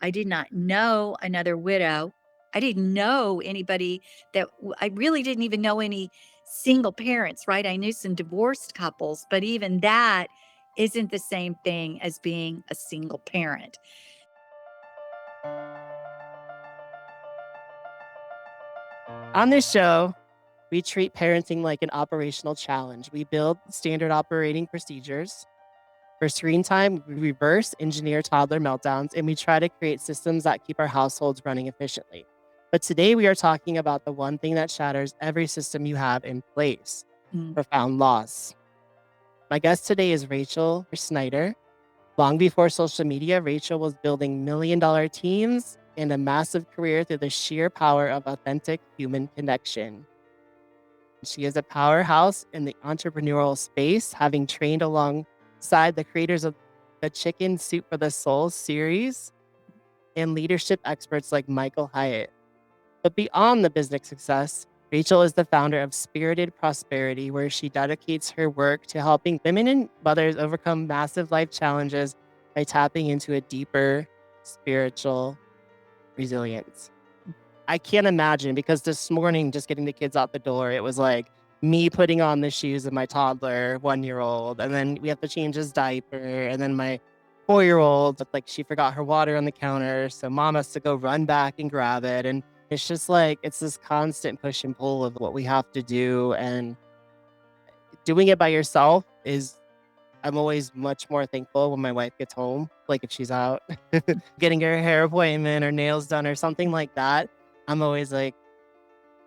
I did not know another widow. I didn't know anybody I really didn't even know any single parents, right? I knew some divorced couples, but even that isn't the same thing as being a single parent. On this show, we treat parenting like an operational challenge. We build standard operating procedures. For screen time, we reverse engineer toddler meltdowns and we try to create systems that keep our households running efficiently. But today we are talking about the one thing that shatters every system you have in place: Mm. profound loss. My guest today is Rachel Schneider. Long before social media, Rachel was building $1 million teams and a massive career through the sheer power of authentic human connection. She is a powerhouse in the entrepreneurial space, having trained alongside the creators of the Chicken Soup for the Soul series and leadership experts like Michael Hyatt. But beyond the business success, Rachel is the founder of Spirited Prosperity, where she dedicates her work to helping women and mothers overcome massive life challenges by tapping into a deeper spiritual resilience. I can't imagine, because this morning, just getting the kids out the door, it was like me putting on the shoes of my toddler 1 year old, and then we have to change his diaper. And then my 4 year old, like, she forgot her water on the counter. So mom has to go run back and grab it. And it's just like, it's this constant push and pull of what we have to do. And doing it by yourself I'm always much more thankful when my wife gets home, like if she's out getting her hair appointment or nails done or something like that. I'm always like,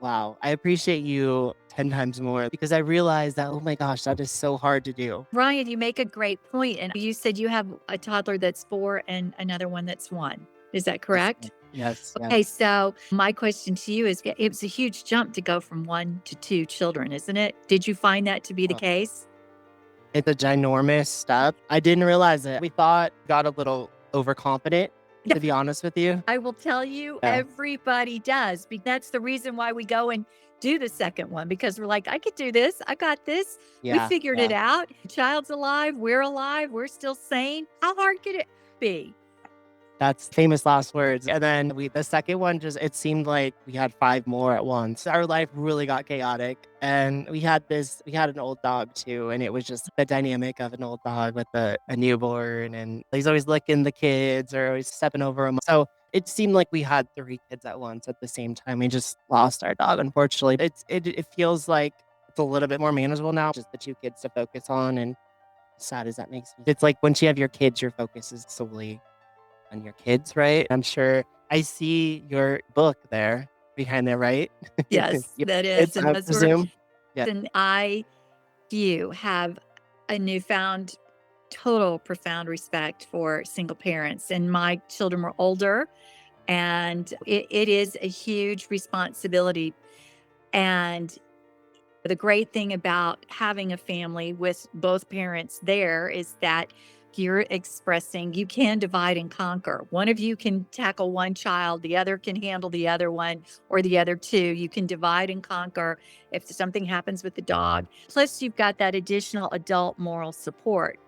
wow, I appreciate you 10 times more, because I realize that, oh my gosh, that is so hard to do. Ryan, you make a great point. And you said you have a toddler that's 4 and another one that's 1. Is that Yes, correct? yes, Okay, yes. so my question to you is it was a huge jump to go from 1 to 2 children, isn't it? Did you find that to be the Oh, case? it's a ginormous step. I didn't realize it. We thought got a little overconfident, Yeah, to be honest with you. I will tell you, Yeah, everybody does. That's the reason why we go and do the second one because we're like, I could do this. I got this. We yeah, figured it yeah. out. Child's alive. We're still sane. How hard could it be? That's famous last words. And then the second one, just, it seemed like we had 5 more at once. Our life really got chaotic. And we had an old dog too. And it was just the dynamic of an old dog with a newborn. And he's always licking the kids or always stepping over them. So it seemed like we had 3 kids at once at the same time. We just lost our dog, unfortunately. It feels like it's a little bit more manageable now, just the 2 kids to focus on. And sad as that makes me, it's like once you have your kids, your focus is solely on your kids, right? I'm sure I see your book there behind there, right? Yes, Your that is. kids, And I those were, presume? Yeah. and I, you have a newfound total profound respect for single parents. And my children were older, and it is a huge responsibility. And the great thing about having a family with both parents there is that you can divide and conquer. One of you can tackle one child, the other can handle the other one or the other two. You can divide and conquer if something happens with the dog. Plus, you've got that additional adult moral support.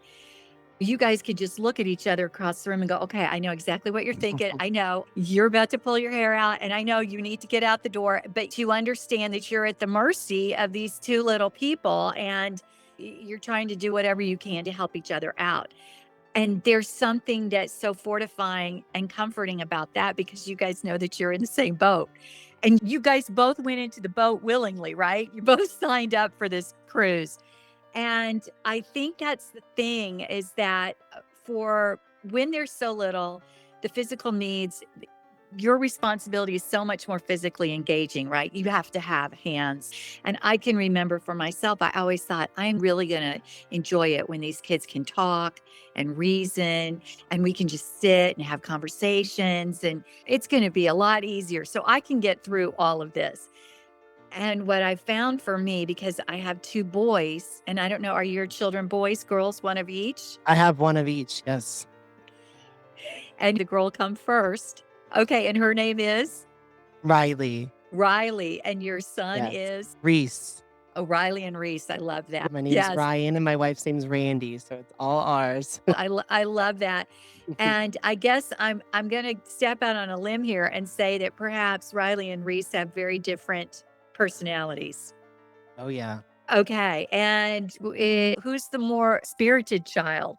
You guys could just look at each other across the room and go, okay, I know exactly what you're thinking. I know you're about to pull your hair out, and I know you need to get out the door. But you understand that you're at the mercy of these two little people, and you're trying to do whatever you can to help each other out. And there's something that's so fortifying and comforting about that because you guys know that you're in the same boat. And you guys both went into the boat willingly, right? You both signed up for this cruise. And I think that's the thing is that for when they're so little, the physical needs, your responsibility is so much more physically engaging, right? You have to have hands. And I can remember for myself, I always thought, I'm really going to enjoy it when these kids can talk and reason and we can just sit and have conversations. And it's going to be a lot easier. So I can get through all of this. And what I found for me, because I have 2 boys, and I don't know, are your children boys, girls, one of each? I have one of each, yes. And the girl come first. Okay, and her name is Riley, Riley, and your son yes. is Reese. oh, Riley and Reese. I love that. My name's Yes, Ryan and my wife's name's Randy, so it's all ours. I love that. And I guess I'm gonna step out on a limb here and say that perhaps Riley and Reese have very different personalities. Oh, yeah. Okay, and who's the more spirited child?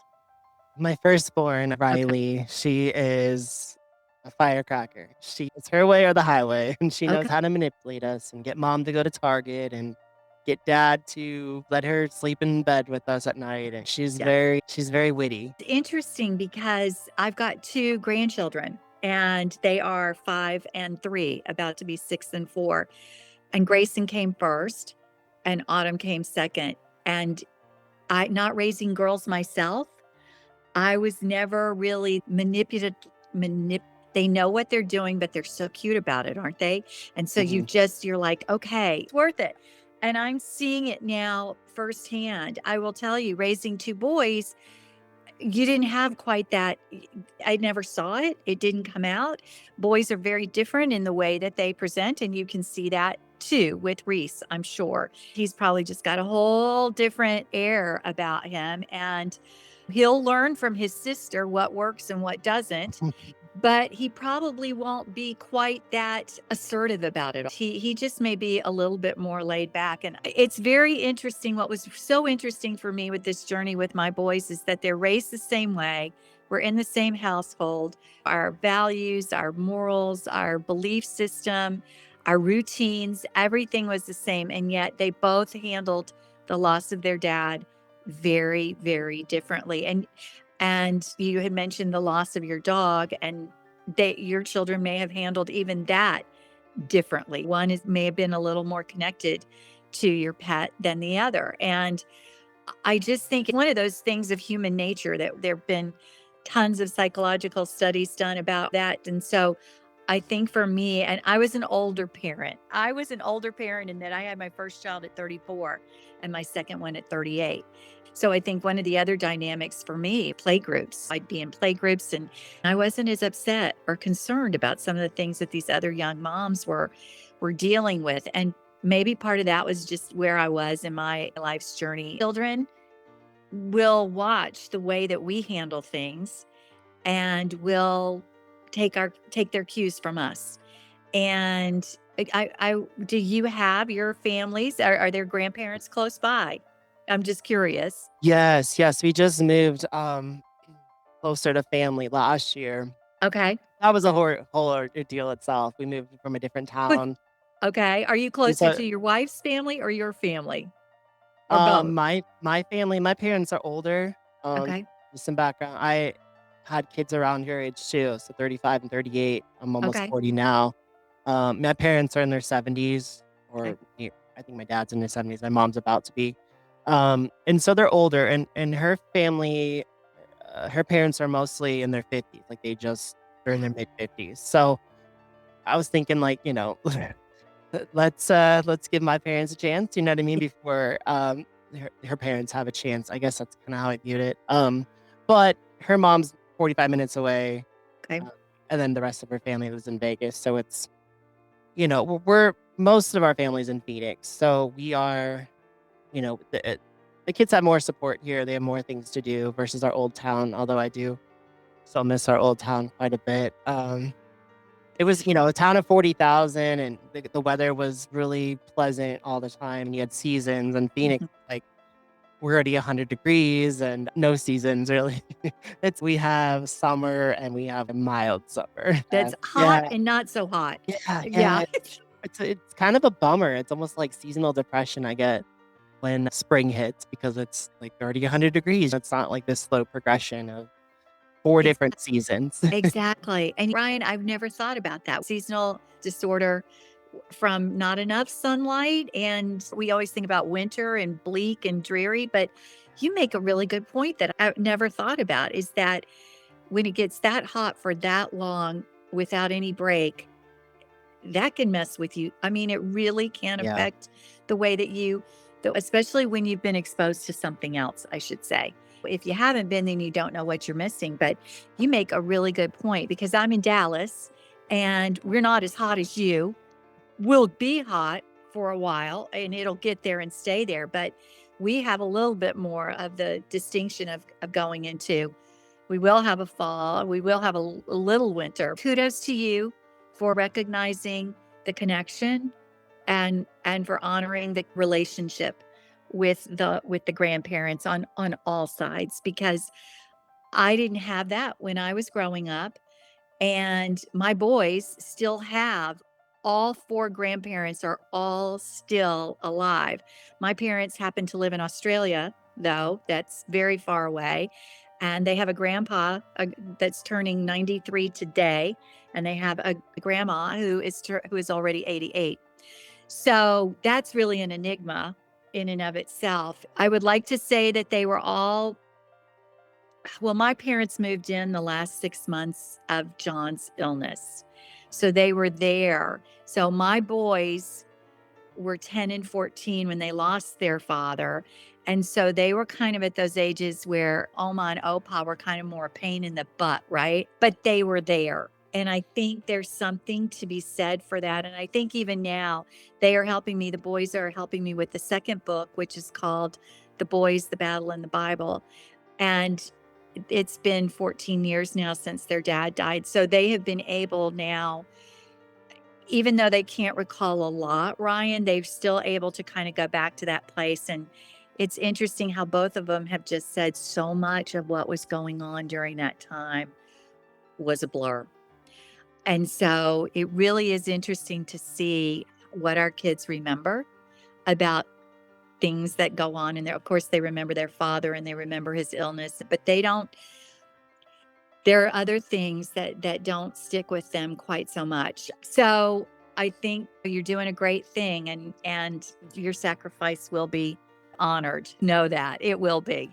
My firstborn, Okay, Riley, she is a firecracker. It's her way or the highway, and she knows okay, how to manipulate us and get mom to go to Target and get dad to let her sleep in bed with us at night. And yeah. she's very witty. Interesting because I've got 2 grandchildren, and they are 5 and 3, about to be 6 and 4, and Grayson came first, and Autumn came second, and I not raising girls myself, I was never really manipulative. manip they know what they're doing, but they're so cute about it, aren't they? And so Mhm. you're like, "Okay, it's worth it." And I'm seeing it now firsthand. I will tell you, raising 2 boys, you didn't have quite that. I never saw it. It didn't come out. Boys are very different in the way that they present, and you can see that too with Reese, I'm sure. He's probably just got a whole different air about him, and he'll learn from his sister what works and what doesn't, but he probably won't be quite that assertive about it. He just may be a little bit more laid back. And it's very interesting. What was so interesting for me with this journey with my boys is that they're raised the same way. We're in the same household. Our values, our morals, our belief system, our routines, everything was the same. And yet they both handled the loss of their dad very, very differently. And you had mentioned the loss of your dog, and that your children may have handled even that differently. One may have been a little more connected to your pet than the other. And I just think one of those things of human nature that there have been tons of psychological studies done about that. And so I think for me, and I was an older parent. I was an older parent in that I had my first child at 34 and my second one at 38. So I think one of the other dynamics for me, play groups. I'd be in play groups and I wasn't as upset or concerned about some of the things that these other young moms were dealing with. And maybe part of that was just where I was in my life's journey. Children will watch the way that we handle things and will take their cues from us. And I do you have your families? Are there grandparents close by? I'm just curious. Yes, yes, we just moved, closer to family last year. Okay. That was a whole ordeal itself. We moved from a different But town. okay. Are you And closer so, to your wife's family or your family? Or both? my family, my parents are older. Okay. Just some background, I had kids around your age too, so 35 and 38. I'm almost Okay. 40 now. My parents are in their 70s, Okay. or I think my dad's in his 70s. My mom's about to be. And so they're older, and her family, her parents are mostly in their 50s, like they're in their mid 50s. So I was thinking, like, let's give my parents a chance, you know what I mean, before, her parents have a chance. I guess that's kinda how I viewed it. But her mom's 45 minutes away, Okay. uh, and then the rest of her family lives in Vegas, so it's we're most of our family's in Phoenix, so we are, the kids have more support here, they have more things to do versus our old town, although I do still miss our old town quite a bit. It was, a town of 40,000, and the weather was really pleasant all the time, and you had seasons, and Phoenix, Mhm. like, we're already 100 degrees and no seasons really. We have summer and we have a mild summer. That's hot Yeah, and not so hot. yeah, Yeah. yeah. It's kind of a bummer. It's almost like seasonal depression I get when spring hits because it's like already 100 degrees. It's not like this slow progression of 4 different seasons. Exactly. And Ryan, I've never thought about that. Seasonal disorder from not enough sunlight. And we always think about winter and bleak and dreary, but you make a really good point that I've never thought about is that when it gets that hot for that long without any break, that can mess with you. I mean, it really can Yeah. affect the way that especially when you've been exposed to something else, I should say. If you haven't been, then you don't know what you're missing. But you make a really good point because I'm in Dallas and we're not as hot as you. We'll be hot for a while and it'll get there and stay there. But we have a little bit more of the distinction of going into We will have a fall. We will have a little winter. Kudos to you for recognizing the connection and for honoring the relationship with the grandparents on all sides, because I didn't have that when I was growing up. And my boys still have all four grandparents are all still alive. My parents happen to live in Australia, though. That's very far away. And they have a grandpa that's turning 93 today, and they have a grandma who is already 88. So that's really an enigma in and of itself. I would like to say that they were all well, my parents moved in the last 6 months of John's illness. So they were there. So my boys were 10 and 14 when they lost their father. And so they were kind of at those ages where Oma and Opa were kind of more a pain in the butt, right? But they were there. And I think there's something to be said for that. And I think even now they are helping me. The boys are helping me with the second book, which is called The Boys, the Battle, and the Bible. And it's been 14 years now since their dad died. So they have been able now, even though they can't recall a lot, Ryan, they're still able to kind of go back to that place. And it's interesting how both of them have just said so much of what was going on during that time was a blur. And so it really is interesting to see what our kids remember about things that go on in there. Of course, they remember their father and they remember his illness, but they don't there are other things that don't stick with them quite so much. So I think you're doing a great thing, and your sacrifice will be honored. Know that it will be.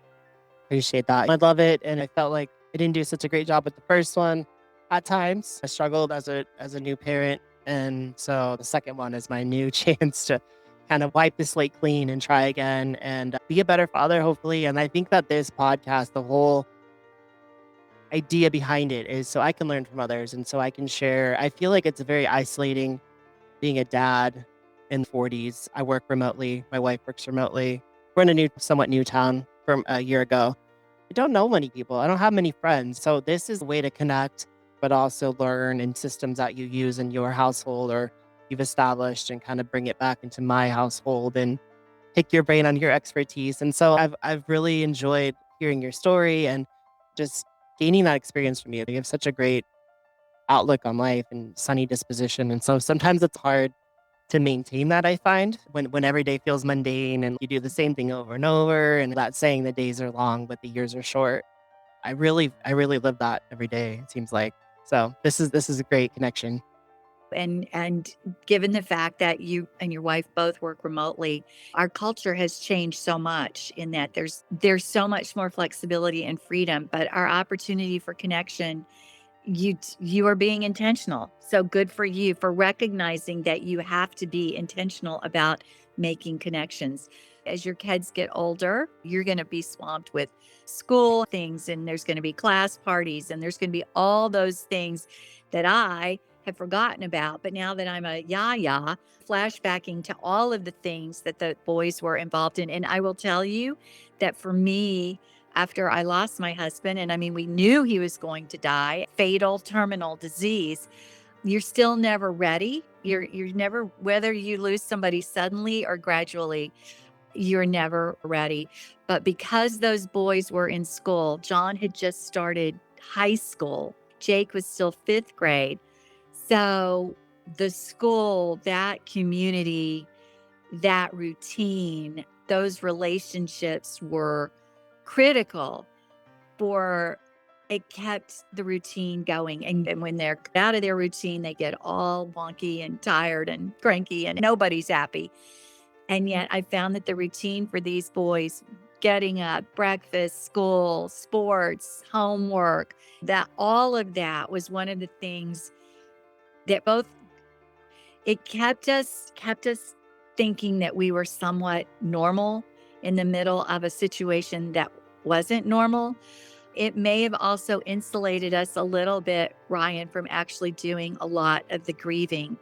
Appreciate that. I love it, and I felt like I didn't do such a great job with the first one. At times, I struggled as a new parent, and so the second one is my new chance to kind of wipe the slate clean and try again and be a better father, hopefully. And I think that this podcast, the whole idea behind it is so I can learn from others and so I can share. I feel like it's very isolating being a dad in the 40s. I work remotely. My wife works remotely. We're in a somewhat new town from a year ago. I don't know many people. I don't have many friends. So this is a way to connect, but also learn in systems that you use in your household or you've established and kind of bring it back into my household and pick your brain on your expertise. And so I've really enjoyed hearing your story and just gaining that experience from you. You have such a great outlook on life and sunny disposition. And so sometimes it's hard to maintain that, I find, when every day feels mundane and you do the same thing over and over, and that saying the days are long but the years are short. I really live that every day, it seems like. So this is a great connection. And given the fact that you and your wife both work remotely, our culture has changed so much in that there's so much more flexibility and freedom, but our opportunity for connection, you are being intentional. So good for you for recognizing that you have to be intentional about making connections. As your kids get older, you're going to be swamped with school things, and there's going to be class parties, and there's going to be all those things that I have forgotten about. But now that I'm a yaya, flashbacking to all of the things that the boys were involved in. And I will tell you that for me, after I lost my husband, and I mean, we knew he was going to die, fatal terminal disease, you're still never ready. You're never, whether you lose somebody suddenly or gradually, you're never ready. But because those boys were in school, John had just started high school. Jake was still fifth grade. So the school, that community, that routine, those relationships were critical for it kept the routine going. And when they're out of their routine, they get all wonky and tired and cranky and nobody's happy. And yet I found that the routine for these boys, getting up, breakfast, school, sports, homework, that all of that was one of the things that both it kept us thinking that we were somewhat normal in the middle of a situation that wasn't normal. It may have also insulated us a little bit, Ryan, from actually doing a lot of the grieving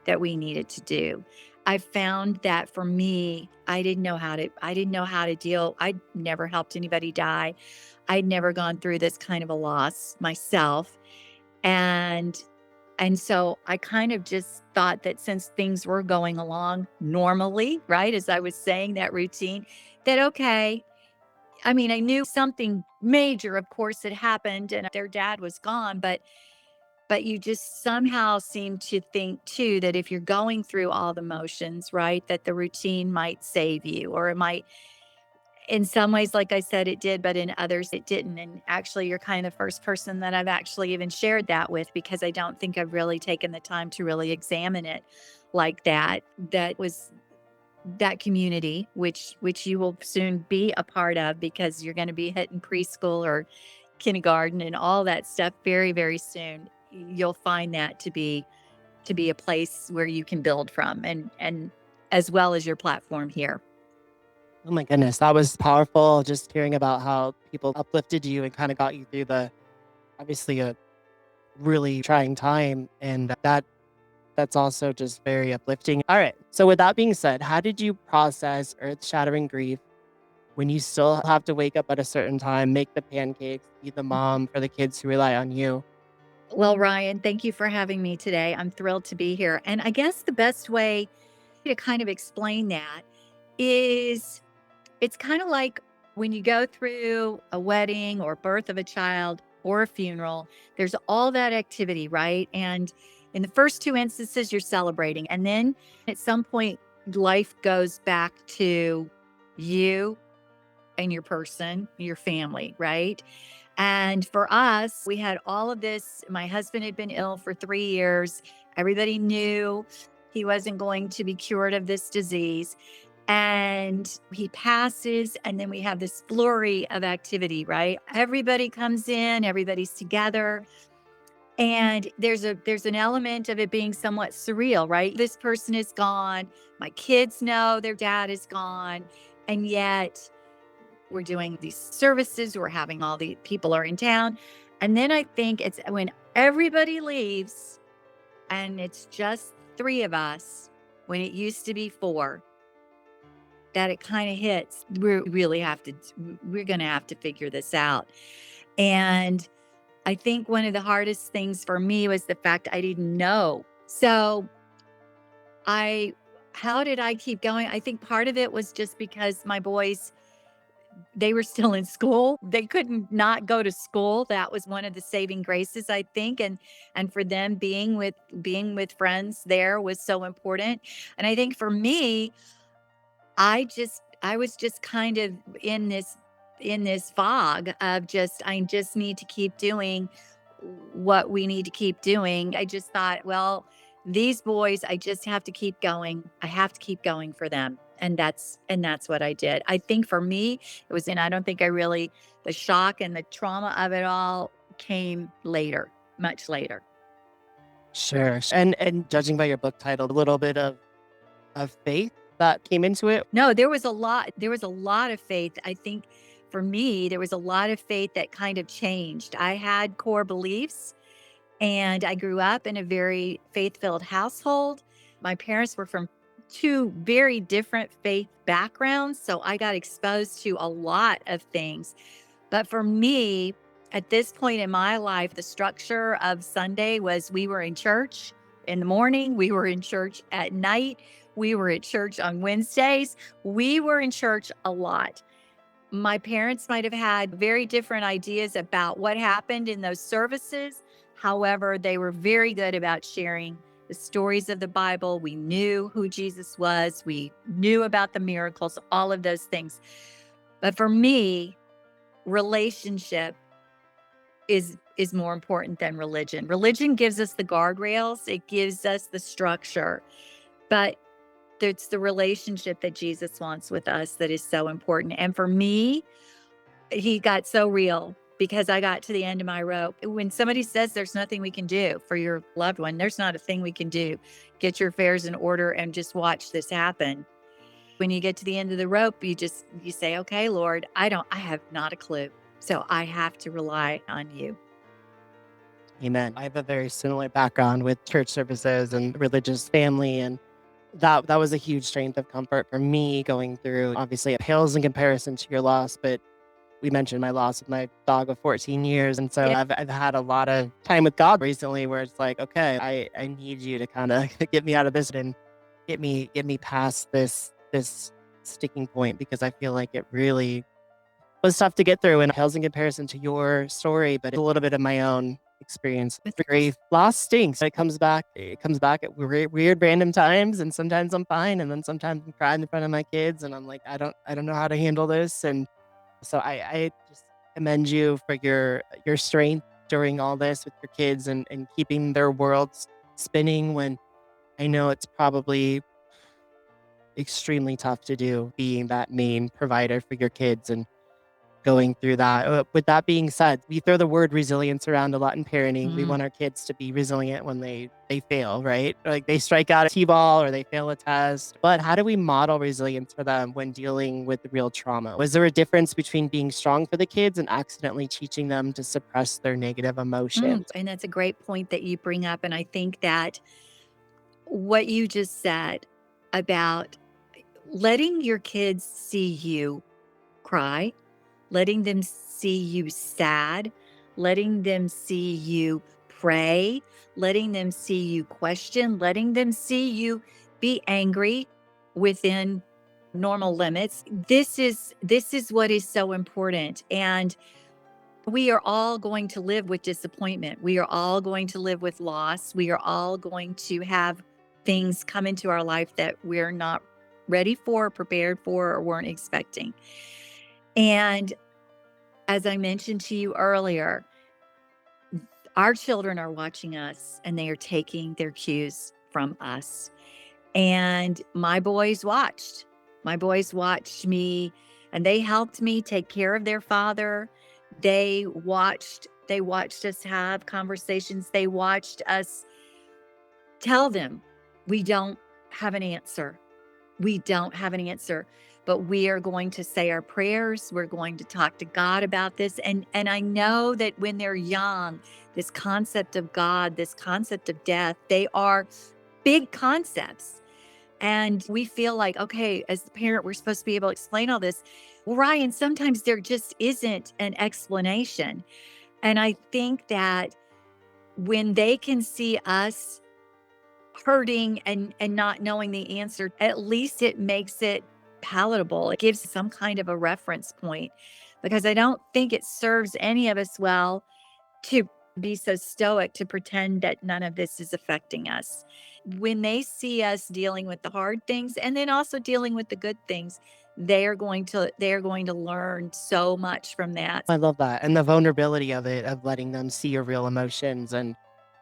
that we needed to do. I found that for me, I didn't know how to deal. I never helped anybody die. I'd never gone through this kind of a loss myself. And and so I kind of just thought that since things were going along normally, right, as I was saying that routine, that okay. I mean, I knew something major, of course, had happened and their dad was gone, but you just somehow seem to think too that if you're going through all the motions, right, that the routine might save you or it might in some ways, like I said, it did, but in others it didn't. And actually, you're kind of the first person that I've actually even shared that with because I don't think I've really taken the time to really examine it like that. That was that community, which you will soon be a part of because you're going to be hitting preschool or kindergarten and all that stuff very, very soon. You'll find that to be a place where you can build from and as well as your platform here. Oh my goodness, that was powerful. Just hearing about how people uplifted you and kind of got you through the obviously a really trying time, and that's also just very uplifting. All right. So with that being said, how did you process earth-shattering grief when you still have to wake up at a certain time, make the pancakes, be the mom for the kids who rely on you? Well, Ryan, thank you for having me today. I'm thrilled to be here. And I guess the best way to kind of explain that is it's kind of like when you go through a wedding or birth of a child or a funeral, there's all that activity, right? And in the first two instances, you're celebrating. And then at some point, life goes back to you and your person, your family, right? And for us, we had all of this. My husband had been ill for 3 years. Everybody knew he wasn't going to be cured of this disease. And he passes, and then we have this flurry of activity, right? Everybody comes in, everybody's together. And there's an element of it being somewhat surreal, right? This person is gone. My kids know their dad is gone. And yet we're doing these services, we're having all the people are in town. And then I think it's when everybody leaves and it's just three of us, when it used to be four, that it kind of hits. We're going to have to figure this out. And I think one of the hardest things for me was the fact I didn't know. So I, how did I keep going? I think part of it was just because my boys they were still in school. They couldn't not go to school. That was one of the saving graces, I think, and for them being with friends there was so important. And I think for me, I was just kind of in this fog of just I just need to keep doing what we need to keep doing. I just thought, well, these boys, I just have to keep going. I have to keep going for them. And that's what I did. I think for me, it was and I don't think I really the shock and the trauma of it all came later, much later. Sure. And judging by your book title, a little bit of faith that came into it. No, there was a lot of faith. I think for me, there was a lot of faith that kind of changed. I had core beliefs and I grew up in a very faith-filled household. My parents were from two very different faith backgrounds, so I got exposed to a lot of things. But for me, at this point in my life, the structure of Sunday was we were in church in the morning, we were in church at night, we were at church on Wednesdays, we were in church a lot. My parents might have had very different ideas about what happened in those services. However, they were very good about sharing the stories of the Bible. We knew who Jesus was, we knew about the miracles, all of those things. But for me, relationship is more important than religion. Religion gives us the guardrails, it gives us the structure, but it's the relationship that Jesus wants with us that is so important. And for me, he got so real because I got to the end of my rope. When somebody says there's nothing we can do for your loved one, there's not a thing we can do. Get your affairs in order and just watch this happen. When you get to the end of the rope, you say, "Okay, Lord, I have not a clue. So I have to rely on you." Amen. I have a very similar background with church services and religious family, and that was a huge strength of comfort for me going through. Obviously, it pales in comparison to your loss, but we mentioned my loss of my dog of 14 years. And so Yeah. I've had a lot of time with God recently where it's like, okay, I need you to kind of get me out of this and get me past this sticking point because I feel like it really was tough to get through and pales in comparison to your story, but it's a little bit of my own experience. With Grief, loss stinks. It comes back at weird random times, and sometimes I'm fine, and then sometimes I'm crying in front of my kids, and I'm like, I don't know how to handle this, and so I just commend you for your strength during all this with your kids and keeping their worlds spinning when I know it's probably extremely tough to do being that main provider for your kids and going through that. With that being said, we throw the word resilience around a lot in parenting. We Mm, want our kids to be resilient when they fail, right? Like they strike out a T-ball or they fail a test. But how do we model resilience for them when dealing with real trauma? Was there a difference between being strong for the kids and accidentally teaching them to suppress their negative emotions? and that's a great point that you bring up. And I think that what you just said about letting your kids see you cry, letting them see you sad, letting them see you pray, letting them see you question, letting them see you be angry within normal limits. This is what is so important. And we are all going to live with disappointment. We are all going to live with loss. We are all going to have things come into our life that we're not ready for, prepared for, or weren't expecting. And as I mentioned to you earlier, our children are watching us and they are taking their cues from us. And my boys watched. My boys watched me and they helped me take care of their father. They watched us have conversations. They watched us tell them we don't have an answer. We don't have an answer, but we are going to say our prayers. We're going to talk to God about this. And I know that when they're young, this concept of God, this concept of death, they are big concepts. And we feel like, okay, as the parent, we're supposed to be able to explain all this. Well, Ryan, sometimes there just isn't an explanation. And I think that when they can see us hurting and not knowing the answer, at least it makes it palatable. It gives some kind of a reference point because I don't think it serves any of us well to be so stoic to pretend that none of this is affecting us. When they see us dealing with the hard things and then also dealing with the good things, they are going to learn so much from that. I love that. And the vulnerability of it, of letting them see your real emotions and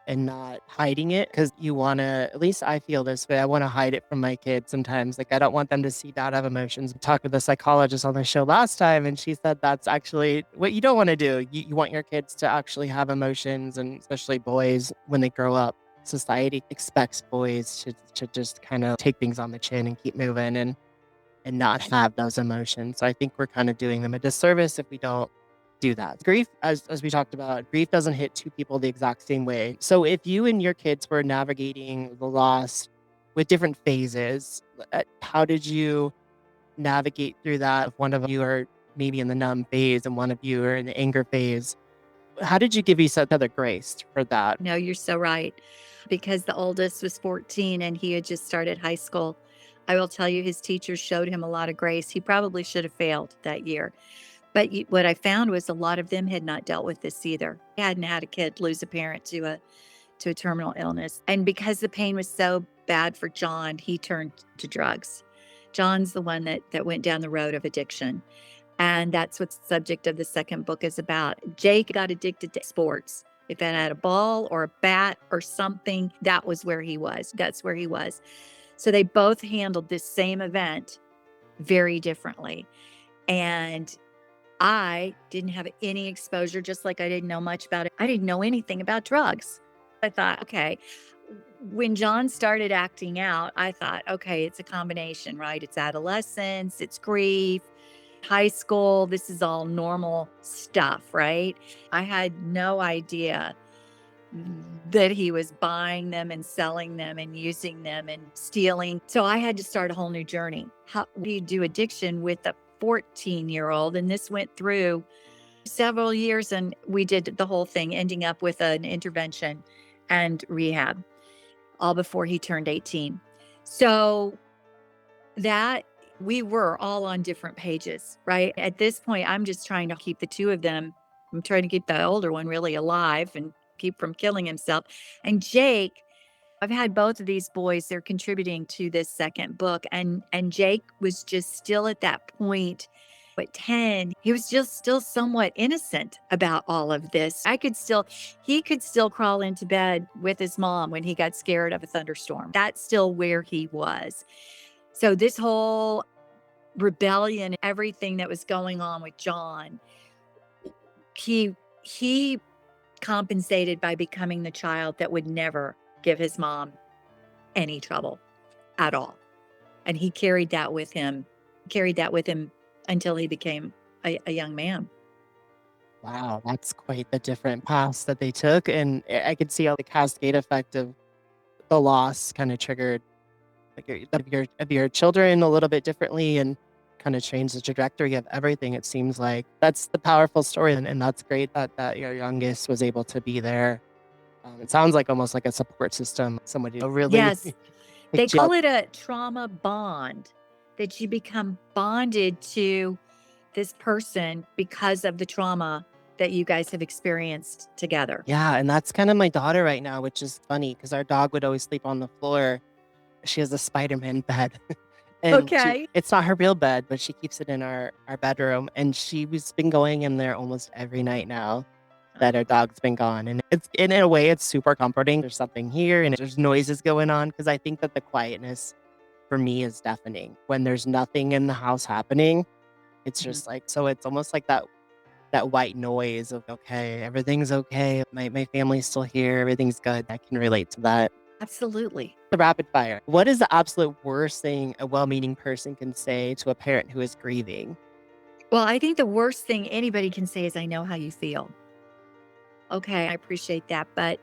not hiding it because you want to, at least I feel this way. I want to hide it from my kids sometimes. Like I don't want them to see that have emotions. We talked with the psychologist on the show last time and she said that's actually what you don't want to do. You want your kids to actually have emotions, and especially boys when they grow up. Society expects boys to just kind of take things on the chin and keep moving and not have those emotions. So I think we're kind of doing them a disservice if we don't do that. Grief, as we talked about, grief doesn't hit two people the exact same way. So if you and your kids were navigating the loss with different phases, how did you navigate through that? If one of you are maybe in the numb phase and one of you are in the anger phase, how did you give each other grace for that? No, you're so right. Because the oldest was 14 and he had just started high school. I will tell you, his teachers showed him a lot of grace. He probably should have failed that year. But what I found was a lot of them had not dealt with this either. They hadn't had a kid lose a parent to a terminal illness. And because the pain was so bad for John, he turned to drugs. John's the one that went down the road of addiction. And that's what the subject of the second book is about. Jake got addicted to sports. If it had a ball or a bat or something, that was where he was. That's where he was. So they both handled this same event very differently. And I didn't have any exposure, just like I didn't know much about it. I didn't know anything about drugs. I thought, okay, when John started acting out, I thought, okay, it's a combination, right? It's adolescence, it's grief, high school. This is all normal stuff, right? I had no idea that he was buying them and selling them and using them and stealing. So I had to start a whole new journey. How do you do addiction with a 14-year-old, and this went through several years, and we did the whole thing, ending up with an intervention and rehab, all before he turned 18. So that we were all on different pages, right? At this point, I'm just trying to keep the two of them. I'm trying to keep the older one really alive and keep from killing himself. And Jake, I've had both of these boys, they're contributing to this second book. And Jake was just still at that point at 10. He was just still somewhat innocent about all of this. He could still crawl into bed with his mom when he got scared of a thunderstorm. That's still where he was. So this whole rebellion, everything that was going on with John, he compensated by becoming the child that would never give his mom any trouble at all. And he carried that with him until he became a young man. Wow, that's quite the different paths that they took, and I could see how the cascade effect of the loss kinda triggered, like, your children a little bit differently and kinda changed the trajectory of everything, it seems like. That's the powerful story, and that's great that your youngest was able to be there. It sounds like almost like a support system, somebody to really Yes, they pick you call up. it a trauma bond, that you become bonded to this person because of the trauma that you guys have experienced together. Yeah, and that's kinda my daughter right now, which is funny because our dog would always sleep on the floor. She has a Spider-Man bed, and she Okay. it's not her real bed, but she keeps it in our bedroom, and she's been going in there almost every night now that her Oh. dog's been gone, and it's in a way, it's super comforting. There's something here, and there's noises going on because I think that the quietness for me is deafening. When there's nothing in the house happening, it's Mhm. just like so it's almost like that white noise of, "Okay, everything's okay. My family's still here. Everything's good." I can relate to that. Absolutely. The rapid fire. What is the absolute worst thing a well-meaning person can say to a parent who is grieving? Well, I think the worst thing anybody can say is, "I know how you feel." Okay, I appreciate that, but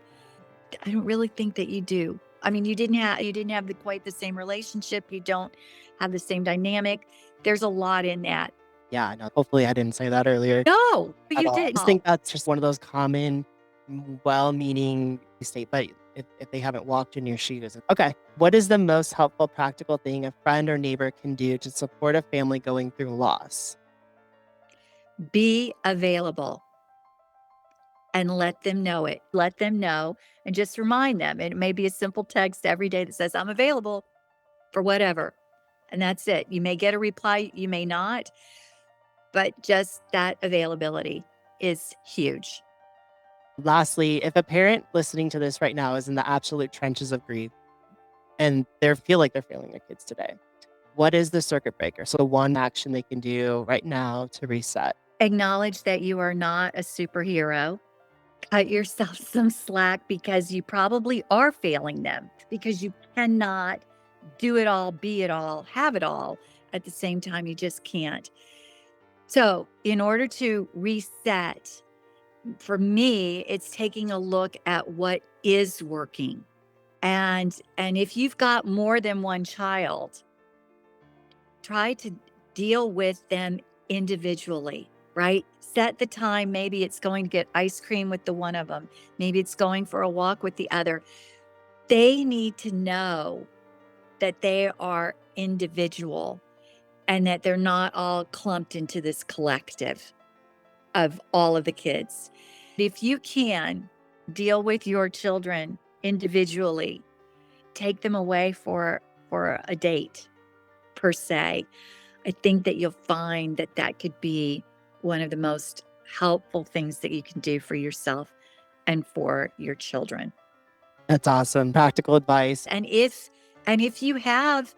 I don't really think that you do. I mean, you didn't have quite the same relationship. You don't have the same dynamic. There's a lot in that. Yeah, no, hopefully I didn't say that earlier No, at you all. I didn't. just think that's just one of those common, well-meaning state, but if they haven't walked in your shoes. Okay. What is the most helpful practical thing a friend or neighbor can do to support a family going through loss? Be available and let them know it. Let them know and just remind them. It may be a simple text every day that says, "I'm available for whatever." And that's it. You may get a reply, you may not, but just that availability is huge. Lastly, if a parent listening to this right now is in the absolute trenches of grief and they feel like they're failing their kids today, what is the circuit breaker? So, one action they can do right now to reset. Acknowledge that you are not a superhero. Cut yourself some slack because you probably are failing them because you cannot do it all, be it all, have it all at the same time. You just can't. So, in order to reset, for me, it's taking a look at what is working. And if you've got more than one child, try to deal with them individually, right? Set the time. Maybe it's going to get ice cream with the one of them. Maybe it's going for a walk with the other. They need to know that they are individual and that they're not all clumped into this collective of all of the kids. If you can deal with your children individually, take them away for a date per se, I think that you'll find that that could be one of the most helpful things that you can do for yourself and for your children. That's awesome. Practical advice. And if you have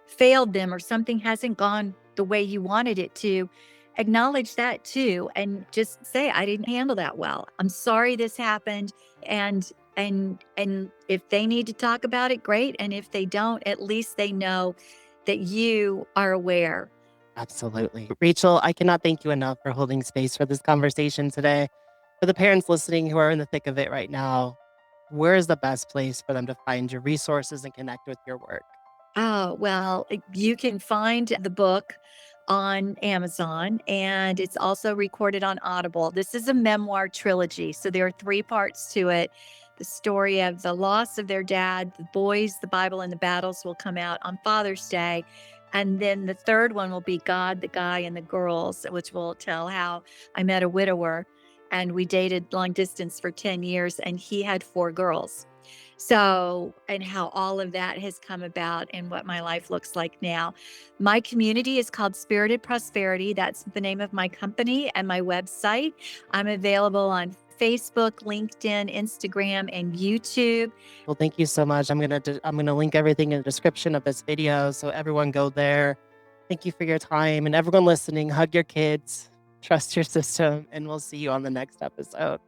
failed them or something hasn't gone the way you wanted it to, acknowledge that too and just say, "I didn't handle that well. I'm sorry this happened." And if they need to talk about it, great. And if they don't, at least they know that you are aware. Absolutely. Rachel, I cannot thank you enough for holding space for this conversation today. For the parents listening who are in the thick of it right now, where is the best place for them to find your resources and connect with your work? Oh, well, you can find the book on Amazon, and it's also recorded on Audible. This is a memoir trilogy, so there are 3 parts to it. The story of the loss of their dad, the boys, the Bible, and the battles will come out on Father's Day, and then the 3rd one will be God, the Guy, and the Girls, which will tell how I met a widower, and we dated long distance for 10 years, and he had 4 girls. So, and how all of that has come about and what my life looks like now. My community is called Spirited Prosperity. That's the name of my company and my website. I'm available on Facebook, LinkedIn, Instagram, and YouTube. Well, thank you so much. I'm gonna link everything in the description of this video, so everyone go there. Thank you for your time, and everyone listening, hug your kids, trust your system, and we'll see you on the next episode.